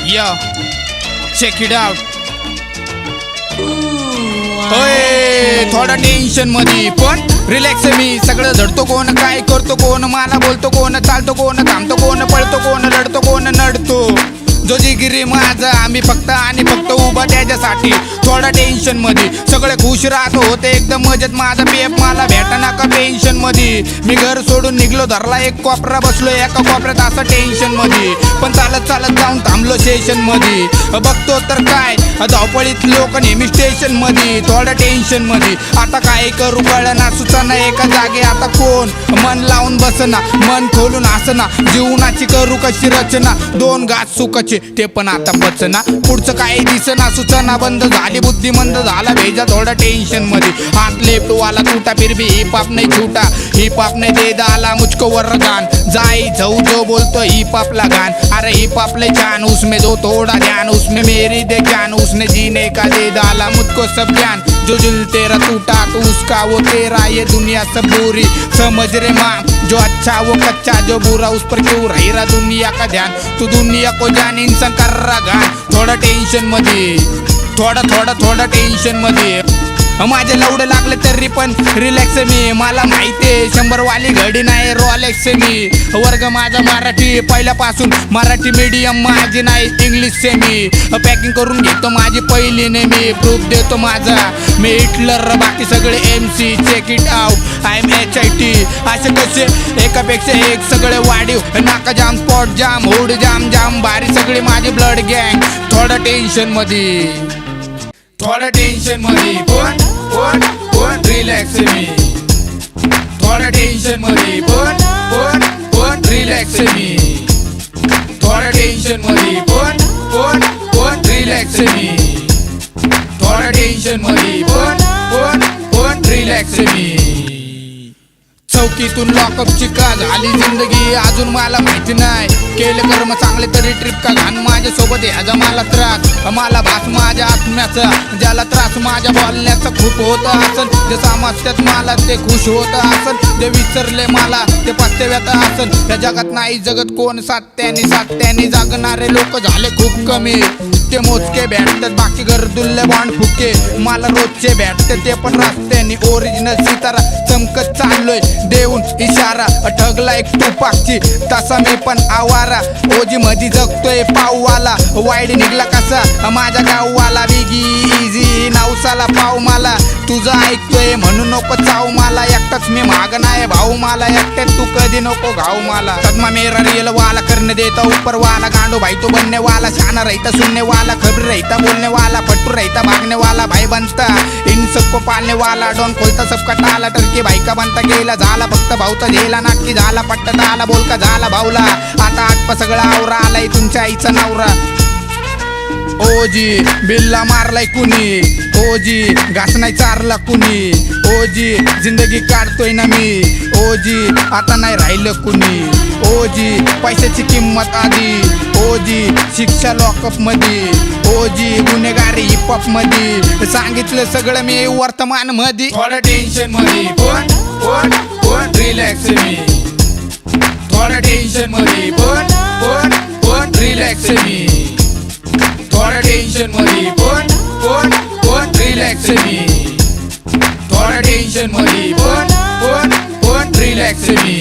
Yo, check it out. होय थोडा tension मध्ये पण रिलॅक्स मी. सगळं धडतो कोण, काय करतो कोण, मला बोलतो कोण, चालतो कोण, थांबतो कोण, पळतो कोण, लढतो कोण, नडतो जो जिगिरी माझा. आम्ही फक्त आणि फक्त उभा त्याच्यासाठी. थोडा टेन्शन मध्ये सगळे खुश राहतो, होते एकदम मजेत. माझा पेप मला भेटा नका टेन्शन मध्ये. मी घर सोडून निघलो, धरला एक कोपरा, बसलो एका कोपऱ्यात असं टेन्शन मध्ये. पण चालत चालत जाऊन थांबलो स्टेशन मध्ये. बघतो तर काय धावपळीत लोक नेहमी स्टेशन मध्ये. थोडा टेन्शन मध्ये आता काय करू कळना, सुचना एका जागे. आता कोण मन लावून बसना, मन खोलून हसना. जीवनाची करू कशी रचना, दोन घास सुखाचे ते पण आता बचना. पुढचं काही दिसना, सुचना बंद झाली, बुद्धी मंद झाला भेजा. थोडा टेन्शन मध्ये हात लेफ्ट वाला टूटा, फिर भी हिप हॉप नहीं छूटा. हिप हॉप ने दे डाला मुझको वरदान, जाई जाऊ जो बोलतो हिप हॉप ला गान. अरे हिप हॉप ले जान, उसमें दो थोड़ा ध्यान, उसमें मेरी दे ज्ञान. उसने जीने का दे डाला मुझको सब ज्ञान. जो दिल तेरा टूटा तो उसका वो तेरा, ये दुनिया सब बुरी समझ रे माँ. जो अच्छा वो कच्चा, जो बुरा उस पर क्यों रही रहा दुनिया का ध्यान. तू दुनिया को जान, इंसान कर रहा गान. थोडा टेन्शन मध्ये, थोडा टेन्शन मध्ये. माझे लवडे लागले तरी पण रिलॅक्स मी. मला माहितीये 100 वाली घडी नाही रोलेक्स मी. वर्ग माझा मराठी पहिल्यापासून, मराठी मीडियम माझी नाही इंग्लिश से मी. पॅकिंग करून घेतो माझी पहिली नेहमी. प्रूफ देतो माझा मी हिटलर, बाकी सगळे MC. Check it out, I am HIT. असे कसे एकापेक्षा एक सगळे वाढीव. नाका जाम, स्पॉट जाम, हुड जाम जाम भारी, सगळी माझी ब्लड गँग. थोडा टेन्शन मध्ये, थोडा टेन्शन मध्ये पण रिलॅक्स मी. थोडा टेन्शन मध्ये पण रिलॅक्स मी. थोडा टेन्शन मध्ये पण रिलॅक्स मी. थोडा टेन्शन मध्ये पण रिलॅक्स मी. चौकीतून लॉकअपची का झाली जिंदगी अजून मला माहिती नाही. केले कर्म चांगले तरी ट्रिप का घाण. माझ्यासोबत ह्याचा मला त्रास, मला भास माझ्या आत्म्याचा. ज्याला त्रास माझ्या बोलण्याचा खूप होत असन, जे समजतात मला ते खुश होत असन. जे विसरले मला ते पस्ताव्यात असन. या जगात नाही जगत कोण सात्यानी जागणारे लोक झाले खूप कमी. ते मोजके भेटतात, बाकी गर्दुल्ले बॉन्ड फुके. मला रोजचे भेटते ते पण रस्त्यानी. ओरिजिनल सितारा चमकत चाललोय देऊन इशारा. ठगला एक तुपाकची तसा मी पण आवारा. ओजी मधी जगतोय पाववाला, वाईड निघला कसा माझ्या गाववाला. बिगी इझी नावसाला पाव मला. तुझं ऐकतोय म्हणून नको चाव मला. एकटाच मी माग नाही भाऊ मला, एकट्यात तू कधी नको घाव मला. सदमा मेरा रियल वाला, करने देता ऊपर वाला. गांडो भाई तो बनने वाला, शाना रहता सुनने वाला. खबर रहता बोलने वाला, फट्टू रहता भागने वाला. भाई बनता इन सबको पालने वाला. डॉन खोलता सबका टाला, टर्की भाई का बनता गेला. झाला फक्त भाऊचा झेला, नाटकी झाला पट्टत आला. बोलका झाला भाऊला, आता आटपा सगळा आवरा. आलाय तुमच्या आईचा नवरा. ओजी बिल्ला मारलाय कुणी, ओजी घास नाही चारला कुणी. ओजी जिंदगी काढतोय ना मी, ओजी आता नाही राहिलं कुणी. ओजी पैशाची किंमत आधी, ओजी शिक्षा लॉकअप मध्ये. ओजी गुन्हेगारी हिपहॉप मध्ये. सांगितलं सगळं मी वर्तमान मध्ये. थोडा टेन्शन मध्ये पण रिलॅक्स मी. थोडा टेन्शन मध्ये पण रिलॅक्स मी. थोडा टेन्शन मध्ये पण रिलॅक्स मी. थोडा टेन्शन मध्ये पण रिलॅक्स मी.